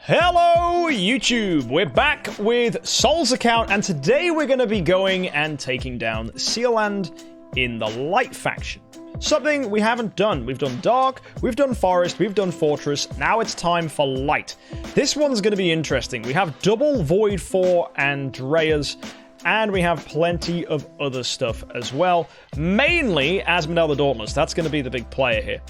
Hello YouTube, we're back with Sol's account and today we're going to be going and taking down Sealand in the Light faction. Something we haven't done. We've done Dark, we've done Forest, we've done Fortress, now it's time for Light. This one's going to be interesting. We have double Void 4 Andreas and we have plenty of other stuff as well. Mainly Asmodel the Dauntless, that's going to be the big player here.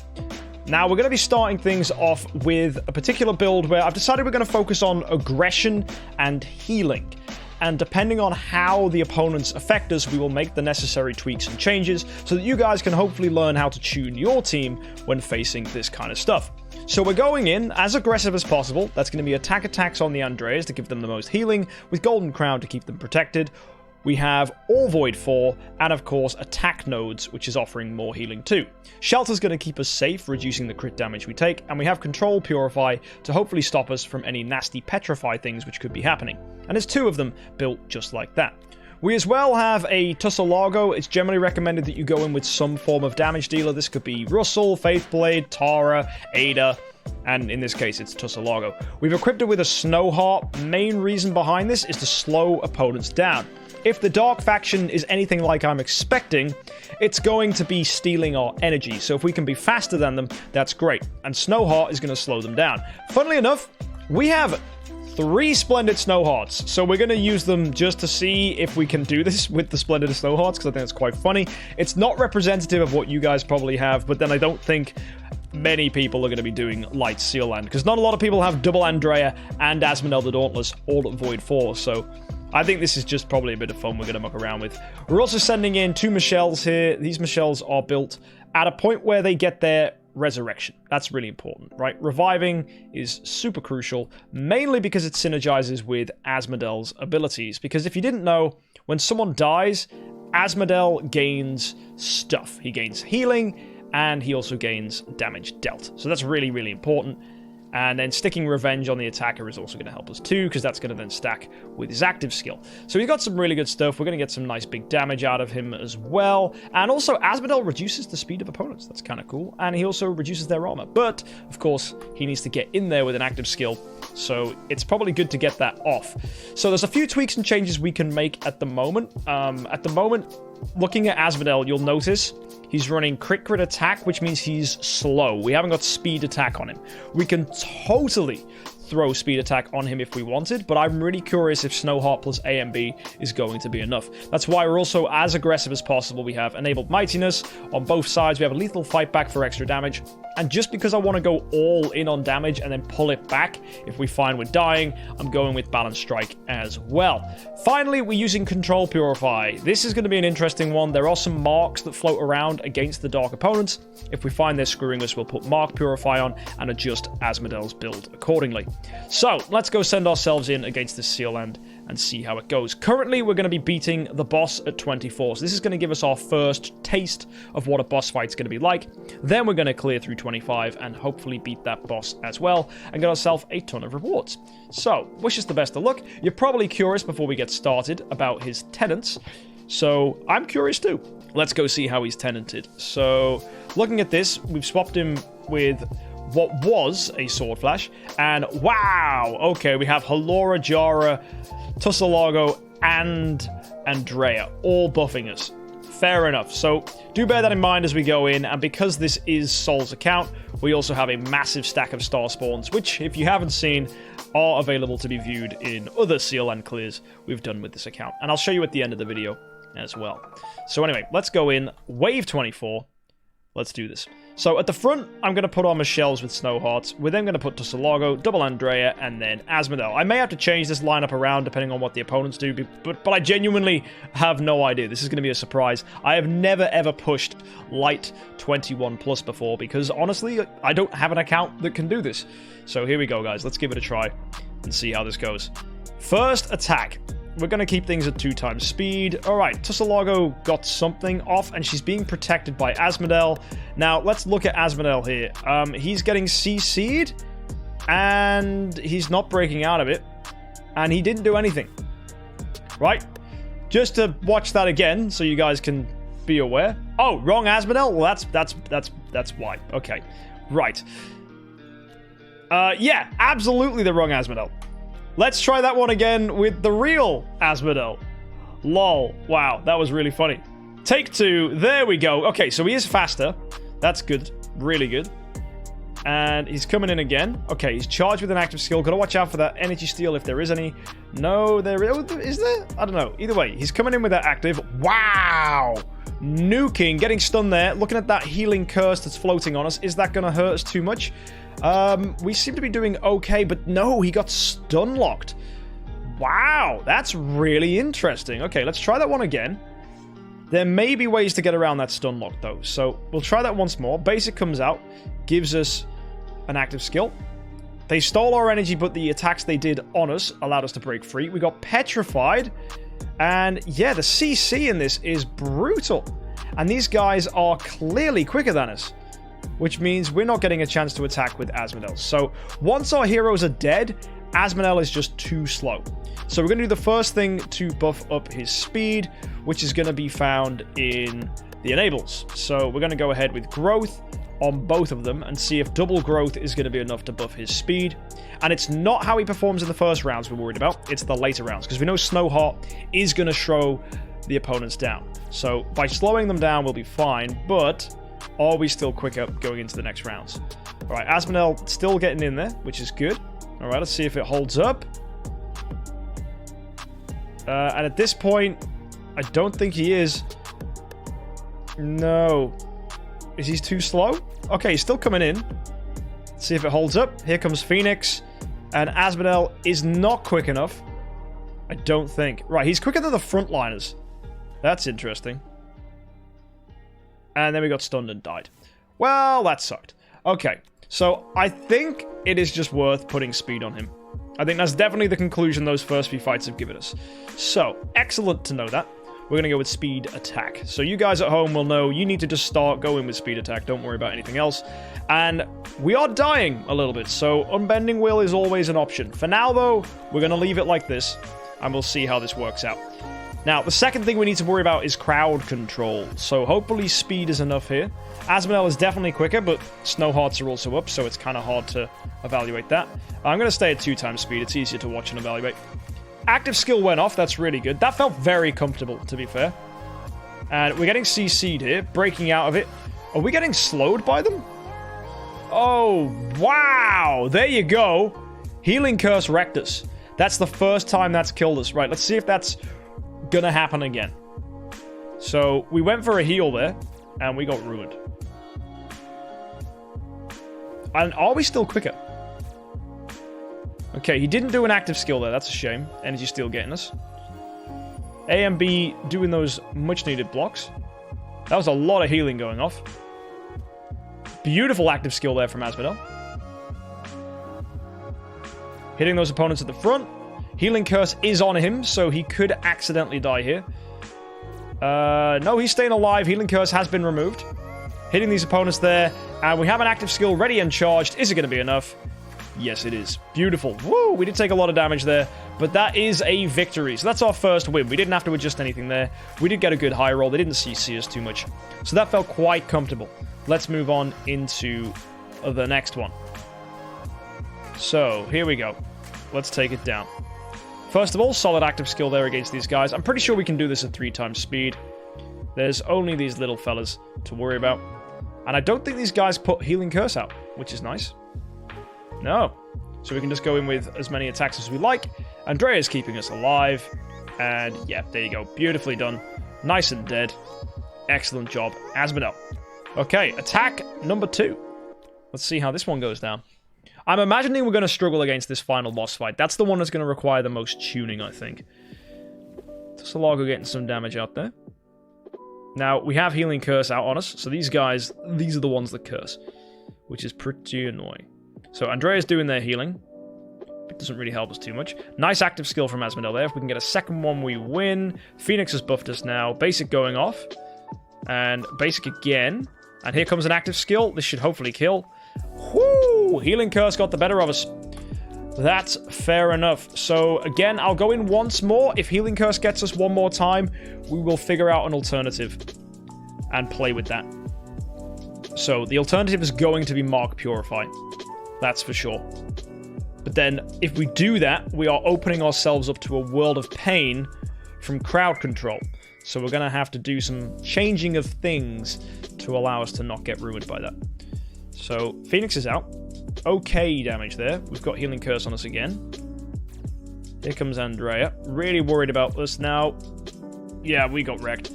Now, we're going to be starting things off with a particular build where I've decided we're going to focus on aggression and healing. And depending on how the opponents affect us, we will make the necessary tweaks and changes so that you guys can hopefully learn how to tune your team when facing this kind of stuff. So we're going in as aggressive as possible. That's going to be attacks on the Andreas to give them the most healing, with Golden Crown to keep them protected. We have all Void 4, and of course attack nodes, which is offering more healing too. Shelter's going to keep us safe, reducing the crit damage we take, and we have Control Purify to hopefully stop us from any nasty Petrify things which could be happening. And there's two of them built just like that. We as well have a Tussalago. It's generally recommended that you go in with some form of damage dealer. This could be Russell, Faithblade, Tara, Ada, and in this case it's Tussalago. We've equipped it with a Snow Heart. Main reason behind this is to slow opponents down. If the Dark faction is anything like I'm expecting, it's going to be stealing our energy. So if we can be faster than them, that's great. And Snow Heart is going to slow them down. Funnily enough, we have 3 Splendid Snow Hearts. So we're going to use them just to see if we can do this with the Splendid Snow Hearts, because I think it's quite funny. It's not representative of what you guys probably have, but then I don't think many people are going to be doing Light Sealand, because not a lot of people have double Andrea and Asmodel the Dauntless all at Void 4, so I think this is just probably a bit of fun we're going to muck around with. We're also sending in 2 Michelles here. These Michelles are built at a point where they get their resurrection. That's really important, right? Reviving is super crucial, mainly because it synergizes with Asmodel's abilities. Because if you didn't know, when someone dies, Asmodel gains stuff. He gains healing, and he also gains damage dealt. So that's really, really important. And then sticking Revenge on the attacker is also going to help us too, because that's going to then stack with his active skill. So we've got some really good stuff. We're going to get some nice big damage out of him as well. And also, Asmodel reduces the speed of opponents. That's kind of cool. And he also reduces their armor. But, of course, he needs to get in there with an active skill. So it's probably good to get that off. So there's a few tweaks and changes we can make at the moment. Looking at Asmodel, you'll notice he's running crit attack, which means he's slow. We haven't got speed attack on him. We can totally throw speed attack on him if we wanted, but I'm really curious if Snow Heart plus A and B is going to be enough. That's why we're also as aggressive as possible. We have enabled mightiness on both sides. We have a lethal fight back for extra damage. And just because I want to go all in on damage and then pull it back if we find we're dying, I'm going with Balance Strike as well. Finally, we're using Control Purify. This is going to be an interesting one. There are some marks that float around against the Dark opponents. If we find they're screwing us, we'll put Mark Purify on and adjust Asmodel's build accordingly. So, let's go send ourselves in against this Sealand and see how it goes. Currently, we're going to be beating the boss at 24. So this is going to give us our first taste of what a boss fight's going to be like. Then we're going to clear through 25 and hopefully beat that boss as well and get ourselves a ton of rewards. So, wish us the best of luck. You're probably curious before we get started about his tenants. So, I'm curious too. Let's go see how he's tenanted. So, looking at this, we've swapped him with what was a Sword Flash, and wow, okay, we have Halora, Jara, Tussalago, and Andrea all buffing us. Fair enough. So do bear that in mind as we go in, and because this is Sol's account, we also have a massive stack of star spawns, which, if you haven't seen, are available to be viewed in other Sealand clears we've done with this account, and I'll show you at the end of the video as well. So anyway, let's go in. Wave 24. Let's do this. So at the front, I'm going to put on Michelles with Snow Hearts. We're then going to put Tussalago, double Andrea, and then Asmodel. I may have to change this lineup around depending on what the opponents do, but I genuinely have no idea. This is going to be a surprise. I have never ever pushed Light 21 plus before because honestly, I don't have an account that can do this. So here we go, guys. Let's give it a try and see how this goes. First attack. We're going to keep things at 2 times speed. Alright, Tussalago got something off, and she's being protected by Asmodel. Now, let's look at Asmodel here. He's getting CC'd, and he's not breaking out of it. And he didn't do anything. Right? Just to watch that again, so you guys can be aware. Oh, wrong Asmodel? Well, that's why. Okay. Right. Yeah, absolutely the wrong Asmodel. Let's try that one again with the real Asmodel. Lol. Wow, that was really funny. Take 2. There we go. Okay, so he is faster. That's good. Really good. And he's coming in again. Okay, he's charged with an active skill. Gotta watch out for that energy steal if there is any. No, there is there? I don't know. Either way, he's coming in with that active. Wow! Nuking, getting stunned there. Looking at that healing curse that's floating on us. Is that gonna hurt us too much? We seem to be doing okay, but no, he got stun locked. Wow, that's really interesting. Okay, let's try that one again. There may be ways to get around that stun lock, though. So we'll try that once more. Basic comes out, gives us an active skill. They stole our energy, but the attacks they did on us allowed us to break free. We got petrified. And yeah, the CC in this is brutal. And these guys are clearly quicker than us, which means we're not getting a chance to attack with Asmodel. So once our heroes are dead, Asmodel is just too slow. So we're going to do the first thing to buff up his speed, which is going to be found in the enables. So we're going to go ahead with growth on both of them and see if double growth is going to be enough to buff his speed. And it's not how he performs in the first rounds we're worried about, it's the later rounds, because we know Snowheart is going to slow the opponents down. So by slowing them down we'll be fine, but are we still quicker going into the next rounds? Alright, Asmodel still getting in there, which is good. Alright, let's see if it holds up. And at this point, I don't think he is. No. Is he too slow? Okay, he's still coming in. Let's see if it holds up. Here comes Phoenix. And Asmodel is not quick enough. I don't think. Right, he's quicker than the frontliners. That's interesting. And then we got stunned and died. Well, that sucked. Okay, so I think it is just worth putting speed on him. I think that's definitely the conclusion those first few fights have given us. So, excellent to know that. We're going to go with speed attack. So you guys at home will know you need to just start going with speed attack. Don't worry about anything else. And we are dying a little bit, so unbending will is always an option. For now, though, we're going to leave it like this, and we'll see how this works out. Now, the second thing we need to worry about is crowd control. So hopefully speed is enough here. Asmodel is definitely quicker, but Snowhearts are also up, so it's kind of hard to evaluate that. I'm going to stay at 2 times speed. It's easier to watch and evaluate. Active skill went off. That's really good. That felt very comfortable, to be fair. And we're getting CC'd here, breaking out of it. Are we getting slowed by them? Oh, wow. There you go. Healing Curse wrecked us. That's the first time that's killed us. Right, let's see if that's gonna happen again. So, we went for a heal there, and we got ruined. And are we still quicker? Okay, he didn't do an active skill there. That's a shame. Energy steal getting us. A and B doing those much-needed blocks. That was a lot of healing going off. Beautiful active skill there from Asmodel. Hitting those opponents at the front. Healing Curse is on him, so he could accidentally die here. No, he's staying alive. Healing Curse has been removed. Hitting these opponents there. And we have an active skill ready and charged. Is it going to be enough? Yes, it is. Beautiful. Woo! We did take a lot of damage there, but that is a victory. So that's our first win. We didn't have to adjust anything there. We did get a good high roll. They didn't CC us too much. So that felt quite comfortable. Let's move on into the next one. So, here we go. Let's take it down. First of all, solid active skill there against these guys. I'm pretty sure we can do this at 3 times speed. There's only these little fellas to worry about. And I don't think these guys put Healing Curse out, which is nice. No. So we can just go in with as many attacks as we like. Andrea's keeping us alive. And yeah, there you go. Beautifully done. Nice and dead. Excellent job, Asmodel. Okay, attack number 2. Let's see how this one goes down. I'm imagining we're going to struggle against this final boss fight. That's the one that's going to require the most tuning, I think. Salago getting some damage out there. Now, we have Healing Curse out on us. So these guys, these are the ones that curse. Which is pretty annoying. So Andrea's doing their healing. It doesn't really help us too much. Nice active skill from Asmodel there. If we can get a second one, we win. Phoenix has buffed us now. Basic going off. And basic again. And here comes an active skill. This should hopefully kill. Whoo! Healing Curse got the better of us. That's fair enough. So again, I'll go in once more. If Healing Curse gets us one more time, we will figure out an alternative and play with that. So the alternative is going to be Mark Purify. That's for sure. But then, if we do that, we are opening ourselves up to a world of pain from crowd control. So we're going to have to do some changing of things to allow us to not get ruined by that. So, Phoenix is out. Okay damage there. We've got Healing Curse on us again. Here comes Andrea. Really worried about us now. Yeah, we got wrecked.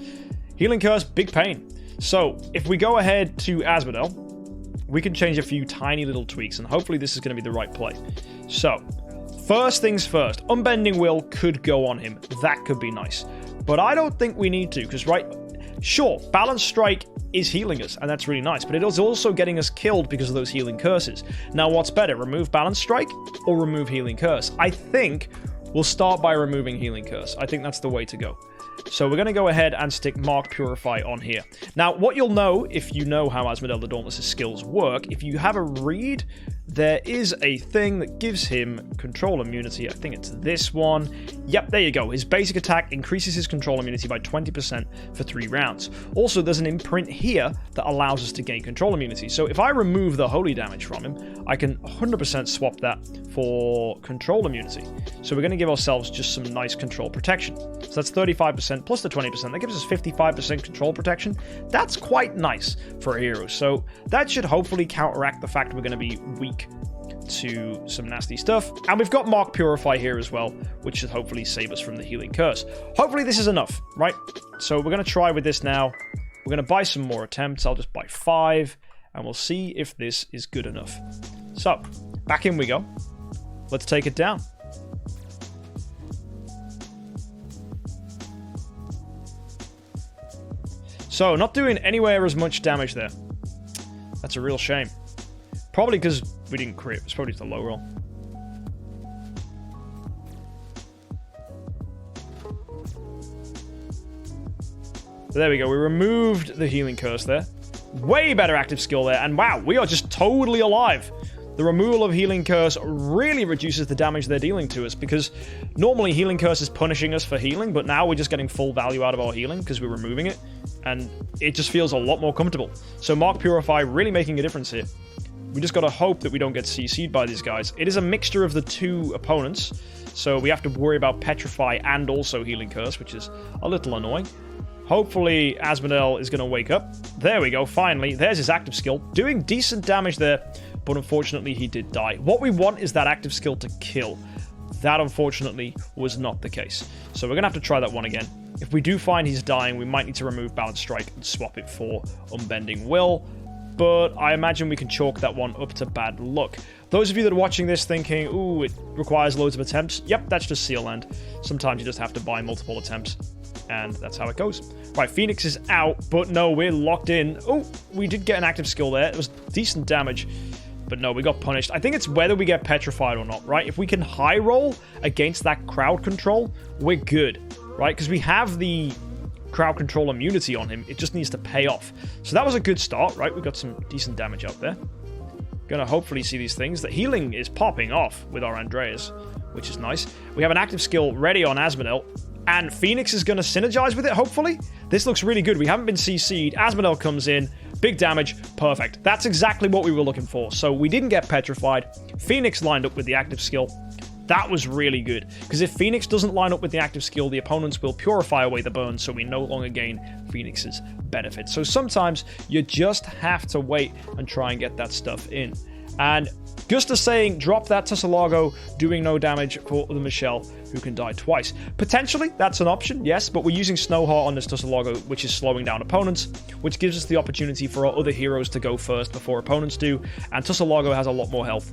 Healing Curse, big pain. So, if we go ahead to Asmodel, we can change a few tiny little tweaks, and hopefully this is going to be the right play. So, first things first, Unbending Will could go on him. That could be nice. But I don't think we need to, because, right, sure, Balance Strike is healing us, and that's really nice, but it is also getting us killed because of those healing curses. Now, what's better, remove Balance Strike or remove Healing Curse? I think we'll start by removing Healing Curse. I think that's the way to go. So we're going to go ahead and stick Mark Purify on here. Now, what you'll know, if you know how Asmodel the Dauntless' skills work, if you have a read, there is a thing that gives him control immunity. I think it's this one. Yep, there you go. His basic attack increases his control immunity by 20% for 3 rounds. Also, there's an imprint here that allows us to gain control immunity. So if I remove the holy damage from him, I can 100% swap that for control immunity. So we're going to give ourselves just some nice control protection. So that's 35% plus the 20%. That gives us 55% control protection. That's quite nice for a hero. So that should hopefully counteract the fact we're going to be weak to some nasty stuff. And we've got Mark Purify here as well, which should hopefully save us from the Healing Curse. Hopefully this is enough, right? So we're going to try with this now. We're going to buy some more attempts. I'll just buy 5, and we'll see if this is good enough. So, back in we go. Let's take it down. So, not doing anywhere as much damage there. That's a real shame. Probably because we didn't crit. It's probably just a low roll. So there we go. We removed the Healing Curse there. Way better active skill there. And wow, we are just totally alive. The removal of Healing Curse really reduces the damage they're dealing to us, because normally Healing Curse is punishing us for healing, but now we're just getting full value out of our healing because we're removing it, and it just feels a lot more comfortable. So Mark Purify really making a difference here. We just gotta hope that we don't get CC'd by these guys. It is a mixture of the 2 opponents, so we have to worry about Petrify and also Healing Curse, which is a little annoying. Hopefully Asmodel is going to wake up. There we go, finally. There's his active skill. Doing decent damage there, but unfortunately he did die. What we want is that active skill to kill. That, unfortunately, was not the case. So we're going to have to try that one again. If we do find he's dying, we might need to remove Balance Strike and swap it for Unbending Will. But I imagine we can chalk that one up to bad luck. Those of you that are watching this thinking, ooh, it requires loads of attempts. Yep, that's just Seal Land. Sometimes you just have to buy multiple attempts. And that's how it goes. Right, Phoenix is out, but no, we're locked in. Oh, we did get an active skill there. It was decent damage, but no, we got punished. I think it's whether we get petrified or not, right? If we can high roll against that crowd control, we're good, right? Because we have the crowd control immunity on him. It just needs to pay off. So that was a good start, right? We got some decent damage out there. Gonna hopefully see these things. The healing is popping off with our Andreas, which is nice. We have an active skill ready on Asmodel. And Phoenix is going to synergize with it, hopefully. This looks really good. We haven't been CC'd. Asmodel comes in. Big damage. Perfect. That's exactly what we were looking for. So we didn't get petrified. Phoenix lined up with the active skill. That was really good. Because if Phoenix doesn't line up with the active skill, the opponents will purify away the burn, so we no longer gain Phoenix's benefit. So sometimes you just have to wait and try and get that stuff in. And Gusta saying, drop that Tussalago, doing no damage for the Michelle, who can die twice. Potentially, that's an option, yes, but we're using Snowheart on this Tussalago, which is slowing down opponents, which gives us the opportunity for our other heroes to go first before opponents do, and Tussalago has a lot more health.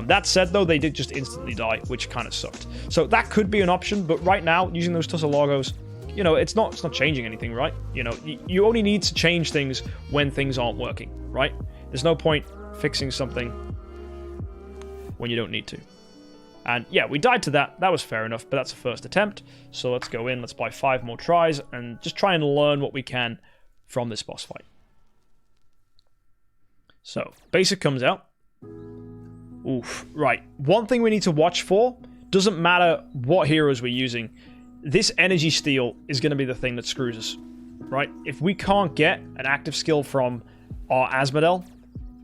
That said, though, they did just instantly die, which kind of sucked. So that could be an option, but right now, using those Tussalagos, you know, it's not changing anything, right? You know, you only need to change things when things aren't working, right? There's no point fixing something when you don't need to. And yeah, we died to that. That was fair enough, but that's a first attempt. So let's go in, let's buy 5 more tries, and just try and learn what we can from this boss fight. So, basic comes out. Oof, right. One thing we need to watch for, doesn't matter what heroes we're using, this energy steal is going to be the thing that screws us, right? If we can't get an active skill from our Asmodel,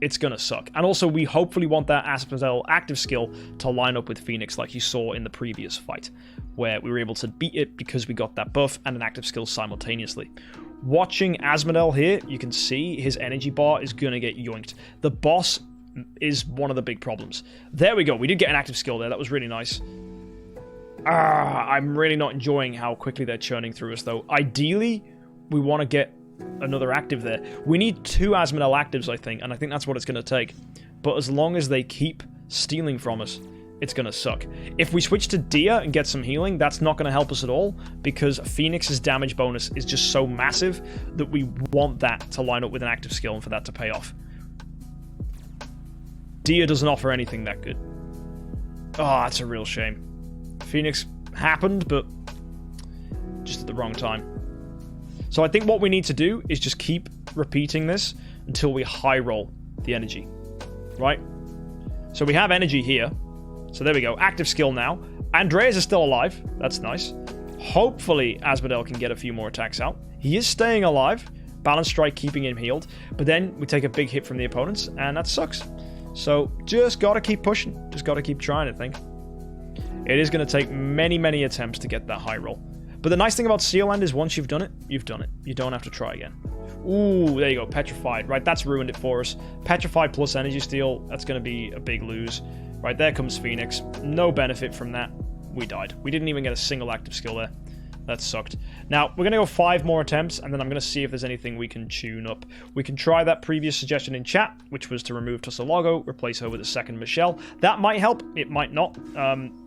it's going to suck. And also, we hopefully want that Asmodel active skill to line up with Phoenix like you saw in the previous fight, where we were able to beat it because we got that buff and an active skill simultaneously. Watching Asmodel here, you can see his energy bar is going to get yoinked. The boss is one of the big problems. There we go. We did get an active skill there. That was really nice. I'm really not enjoying how quickly they're churning through us, though. Ideally, we want to get another active there. We need 2 Asmodel actives, I think, and I think that's what it's going to take. But as long as they keep stealing from us, it's going to suck. If we switch to Dia and get some healing, that's not going to help us at all, because Phoenix's damage bonus is just so massive that we want that to line up with an active skill and for that to pay off. Dia doesn't offer anything that good. Oh, that's a real shame. Phoenix happened, but just at the wrong time. So I think what we need to do is just keep repeating this until we high roll the energy, right? So we have energy here. So there we go. Active skill now. Andreas is still alive. That's nice. Hopefully Asmodel can get a few more attacks out. He is staying alive. Balance strike keeping him healed. But then we take a big hit from the opponents, and that sucks. So just got to keep pushing. Just got to keep trying, I think. It is going to take many, many attempts to get that high roll. But the nice thing about Sealand is once you've done it, you've done it. You don't have to try again. Ooh, there you go. Petrified. Right, that's ruined it for us. Petrified plus energy steal. That's going to be a big lose. Right, there comes Phoenix. No benefit from that. We died. We didn't even get a single active skill there. That sucked. Now, we're going to go 5 more attempts, and then I'm going to see if there's anything we can tune up. We can try that previous suggestion in chat, which was to remove Tussalago, replace her with a second Michelle. That might help. It might not.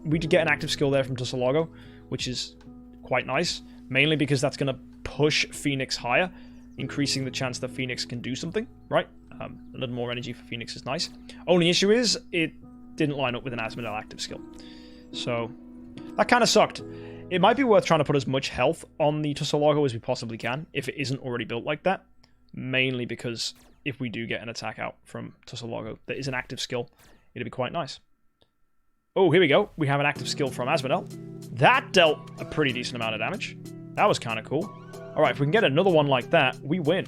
We did get an active skill there from Tussalago, which is quite nice, mainly because that's going to push Phoenix higher, increasing the chance that Phoenix can do something, right? A little more energy for Phoenix is nice. Only issue is, it didn't line up with an Asmodel active skill. So, that kind of sucked. It might be worth trying to put as much health on the Tussalago as we possibly can, if it isn't already built like that. Mainly because if we do get an attack out from Tussalago that is an active skill, it'd be quite nice. Oh, here we go. We have an active skill from Asmodel. That dealt a pretty decent amount of damage. That was kind of cool. Alright, if we can get another one like that, we win.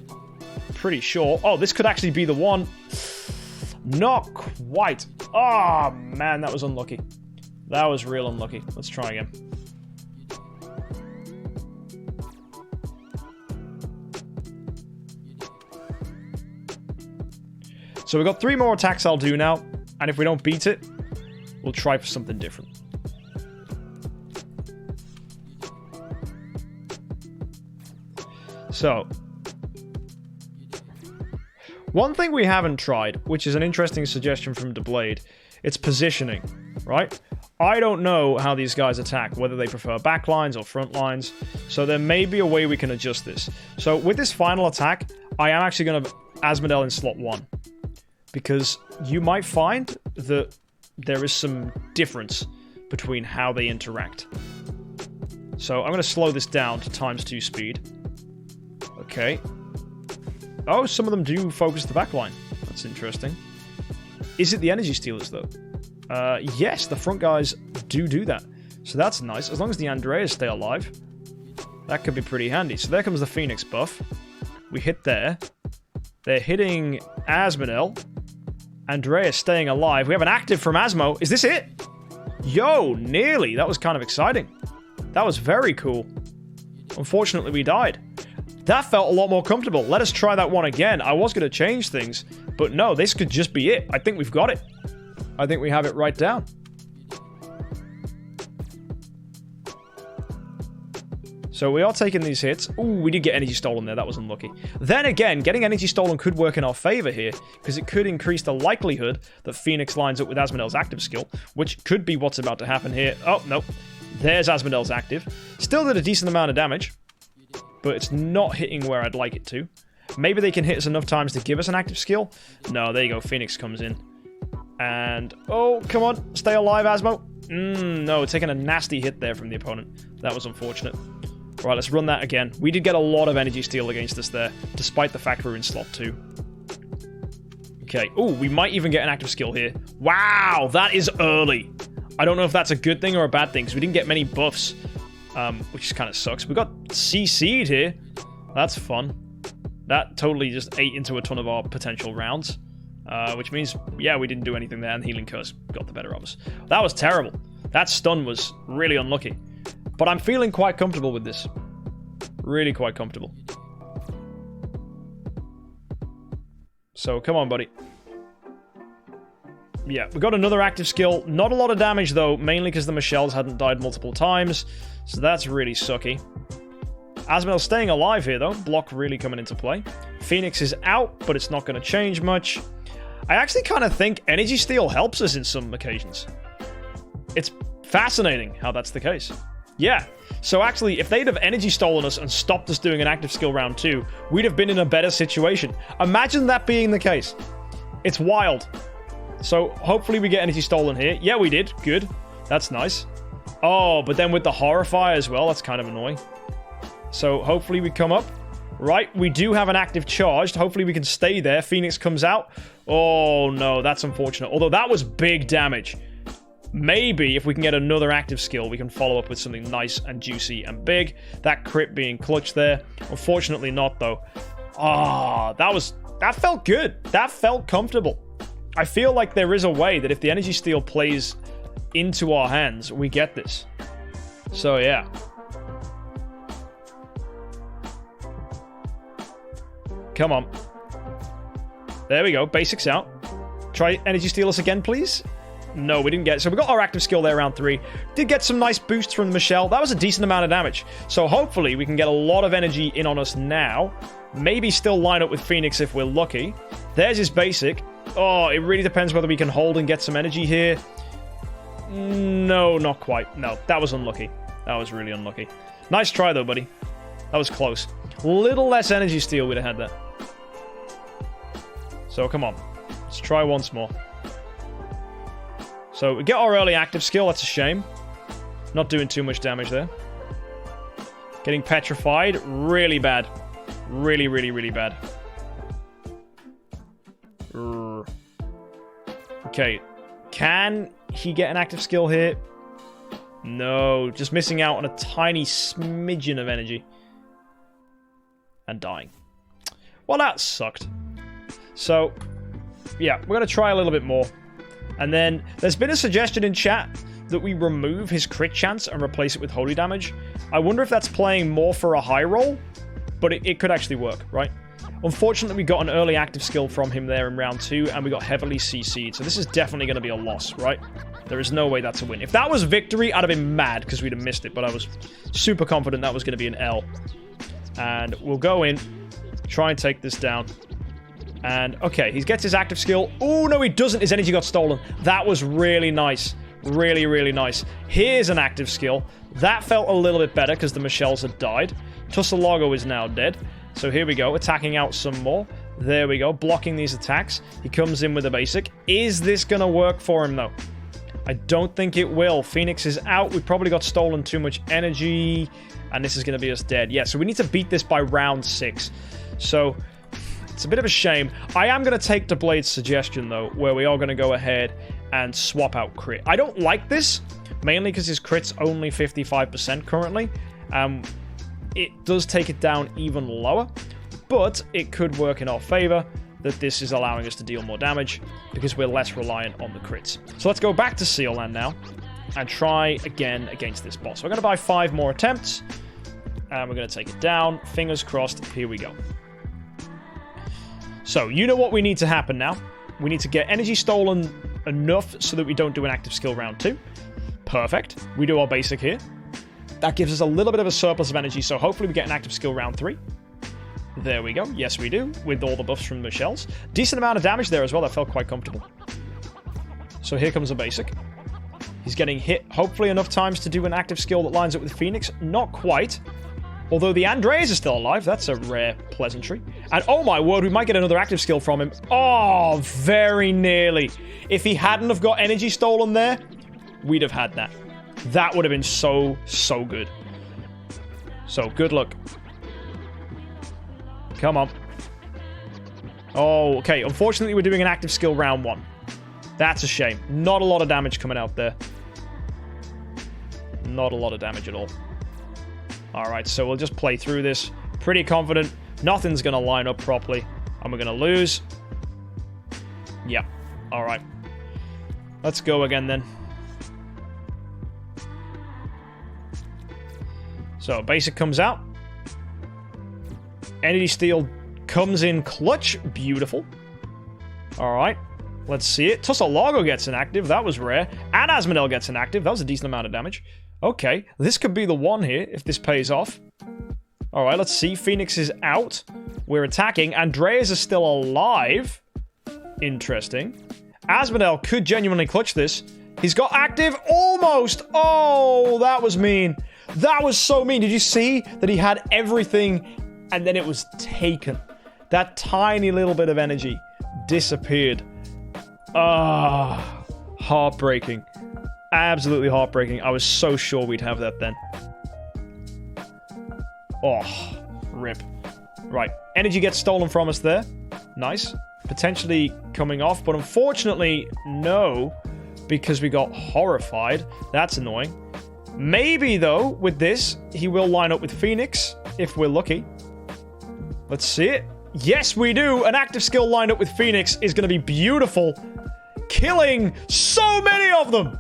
Pretty sure. Oh, this could actually be the one. Not quite. Oh, man, that was unlucky. That was real unlucky. Let's try again. So we've got 3 more attacks I'll do now, and if we don't beat it, we'll try for something different. So, one thing we haven't tried, which is an interesting suggestion from DeBlade, it's positioning, right? I don't know how these guys attack, whether they prefer back lines or front lines, so there may be a way we can adjust this. So with this final attack, I am actually going to Asmodel in slot 1. Because you might find that there is some difference between how they interact. So I'm going to slow this down to ×2 speed. Okay. Oh, some of them do focus the backline. That's interesting. Is it the energy stealers, though? Yes, the front guys do that. So that's nice. As long as the Andreas stay alive, that could be pretty handy. So there comes the Phoenix buff. We hit there. They're hitting Asmodel. Andreas staying alive. We have an active from Asmo. Is this it? Yo, nearly. That was kind of exciting. That was very cool. Unfortunately, we died. That felt a lot more comfortable. Let us try that one again. I was going to change things, but no, this could just be it. I think we've got it. I think we have it right down. So we are taking these hits. Ooh, we did get energy stolen there. That was unlucky. Then again, getting energy stolen could work in our favor here, because it could increase the likelihood that Phoenix lines up with Asmodel's active skill, which could be what's about to happen here. Oh, no. There's Asmodel's active. Still did a decent amount of damage, but it's not hitting where I'd like it to. Maybe they can hit us enough times to give us an active skill. No, there you go. Phoenix comes in. And, oh, come on. Stay alive, Asmo. No, taking a nasty hit there from the opponent. That was unfortunate. Right, let's run that again. We did get a lot of energy steal against us there, despite the fact we're in slot 2. Okay. Ooh, we might even get an active skill here. Wow, that is early. I don't know if that's a good thing or a bad thing, because we didn't get many buffs, which kind of sucks. We got CC'd here. That's fun. That totally just ate into a ton of our potential rounds. Which means, yeah, we didn't do anything there, and Healing Curse got the better of us. That was terrible. That stun was really unlucky. But I'm feeling quite comfortable with this. Really quite comfortable. So, come on, buddy. Yeah, we got another active skill. Not a lot of damage, though, mainly because the Michelles hadn't died multiple times. So that's really sucky. Asmodel's staying alive here, though. Block really coming into play. Phoenix is out, but it's not going to change much. I actually kind of think Energy Steal helps us in some occasions. It's fascinating how that's the case. Yeah. So actually, if they'd have Energy Stolen us and stopped us doing an active skill round 2, we'd have been in a better situation. Imagine that being the case. It's wild. So hopefully we get Energy Stolen here. Yeah, we did. Good. That's nice. Oh, but then with the Horrify as well, that's kind of annoying. So hopefully we come up. Right, we do have an active charged. Hopefully we can stay there. Phoenix comes out. Oh, no, that's unfortunate. Although that was big damage. Maybe if we can get another active skill, we can follow up with something nice and juicy and big. That crit being clutch there. Unfortunately not, though. Ah, that felt good. That felt comfortable. I feel like there is a way that if the Energy Steal plays into our hands, we get this. So, yeah. Come on. There we go. Basics out. Try Energy Steal us again, please. No, we didn't get it. So we got our active skill there round 3. Did get some nice boosts from the Michelle. That was a decent amount of damage. So hopefully we can get a lot of energy in on us now. Maybe still line up with Phoenix if we're lucky. There's his basic. Oh, it really depends whether we can hold and get some energy here. No, not quite. No, that was unlucky. That was really unlucky. Nice try, though, buddy. That was close. Little less Energy Steal we'd have had that. So, come on. Let's try once more. So, we get our early active skill. That's a shame. Not doing too much damage there. Getting petrified. Really bad. Really, really, really bad. Okay. Can he get an active skill here? No. Just missing out on a tiny smidgen of energy. And dying. Well, that sucked. So, yeah, we're going to try a little bit more. And then, there's been a suggestion in chat that we remove his crit chance and replace it with holy damage. I wonder if that's playing more for a high roll, but it could actually work, right? Unfortunately, we got an early active skill from him there in round 2, and we got heavily CC'd, so this is definitely going to be a loss, right? There is no way that's a win. If that was victory, I'd have been mad because we'd have missed it, but I was super confident that was going to be an L. And we'll go in, try and take this down. And, okay, he gets his active skill. Oh, no, he doesn't. His energy got stolen. That was really nice. Really, really nice. Here's an active skill. That felt a little bit better because the Michelles had died. Tussalago is now dead. So here we go, attacking out some more. There we go, blocking these attacks. He comes in with a basic. Is this going to work for him, though? I don't think it will. Phoenix is out. We probably got stolen too much energy. And this is going to be us dead. Yeah, so we need to beat this by round 6. So it's a bit of a shame. I am going to take the Blade's suggestion, though, where we are going to go ahead and swap out crit. I don't like this, mainly because his crit's only 55% currently. It does take it down even lower, but it could work in our favor that this is allowing us to deal more damage because we're less reliant on the crits. So let's go back to Sealand now and try again against this boss. We're going to buy 5 more attempts, and we're going to take it down. Fingers crossed. Here we go. So, you know what we need to happen now. We need to get energy stolen enough so that we don't do an active skill round 2. Perfect. We do our basic here. That gives us a little bit of a surplus of energy, so hopefully we get an active skill round 3. There we go. Yes, we do, with all the buffs from the Michelles. Decent amount of damage there as well. That felt quite comfortable. So here comes a basic. He's getting hit, hopefully enough times to do an active skill that lines up with Phoenix. Not quite. Although the Andreas is still alive. That's a rare pleasantry. And oh my word, we might get another active skill from him. Oh, very nearly. If he hadn't have got energy stolen there, we'd have had that. That would have been so, so good. So, good luck. Come on. Oh, okay. Unfortunately, we're doing an active skill round 1. That's a shame. Not a lot of damage coming out there. Not a lot of damage at all. Alright, so we'll just play through this. Pretty confident. Nothing's going to line up properly. And we're going to lose. Yep. All right. Let's go again then. So, basic comes out. Energy Steal comes in clutch. Beautiful. Alright. Let's see it. Tussalago gets inactive. That was rare. And Asmodel gets inactive. That was a decent amount of damage. Okay. This could be the one here, if this pays off. Alright, let's see. Phoenix is out. We're attacking. Andreas is still alive. Interesting. Asmodel could genuinely clutch this. He's got active. Almost. Oh, that was mean. That was so mean. Did you see that he had everything and then it was taken? That tiny little bit of energy disappeared. Ah, heartbreaking. Absolutely heartbreaking. I was so sure we'd have that then. Oh, rip. Right. Energy gets stolen from us there. Nice. Potentially coming off, but unfortunately, no, because we got horrified. That's annoying. Maybe, though, with this, he will line up with Phoenix, if we're lucky. Let's see it. Yes, we do. An active skill lined up with Phoenix is going to be beautiful. Killing so many of them.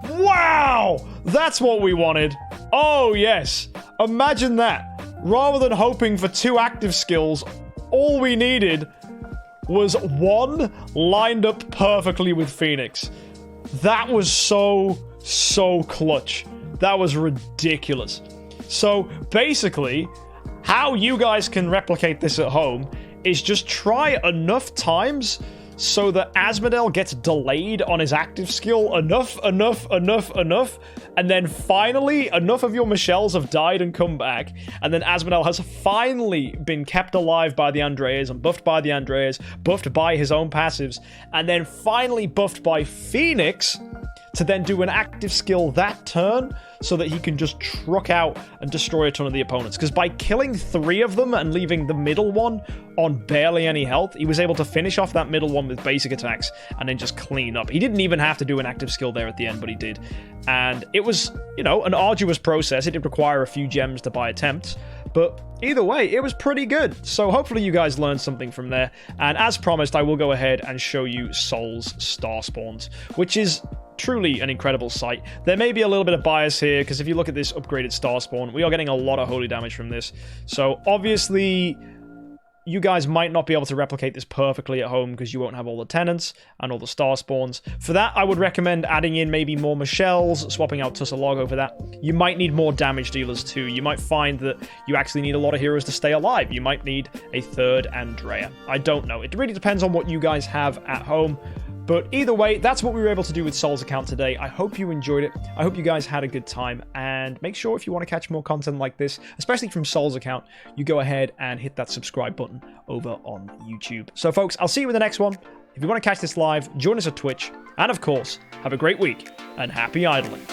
Wow. That's what we wanted. Oh, yes. Imagine that. Rather than hoping for 2 active skills, all we needed was 1 lined up perfectly with Phoenix. That was so clutch. That was ridiculous. So, basically, how you guys can replicate this at home is just try enough times so that Asmodel gets delayed on his active skill enough, and then finally, enough of your Michelles have died and come back, and then Asmodel has finally been kept alive by the Andreas, and buffed by the Andreas, buffed by his own passives, and then finally buffed by Phoenix to then do an active skill that turn so that he can just truck out and destroy a ton of the opponents. Because by killing 3 of them and leaving the middle one on barely any health, he was able to finish off that middle one with basic attacks and then just clean up. He didn't even have to do an active skill there at the end, but he did. And it was, you know, an arduous process. It did require a few gems to buy attempts. But either way, it was pretty good. So hopefully you guys learned something from there. And as promised, I will go ahead and show you Sol's Star Spawns, which is truly an incredible sight. There may be a little bit of bias here, because if you look at this upgraded Star Spawn, we are getting a lot of holy damage from this. So obviously, you guys might not be able to replicate this perfectly at home because you won't have all the tenants and all the Star Spawns. For that, I would recommend adding in maybe more Michelles, swapping out Tussalago for that. You might need more damage dealers too. You might find that you actually need a lot of heroes to stay alive. You might need a 3rd Andrea. I don't know. It really depends on what you guys have at home. But either way, that's what we were able to do with Sol's account today. I hope you enjoyed it. I hope you guys had a good time. And make sure if you want to catch more content like this, especially from Sol's account, you go ahead and hit that subscribe button over on YouTube. So folks, I'll see you in the next one. If you want to catch this live, join us at Twitch. And of course, have a great week and happy idling.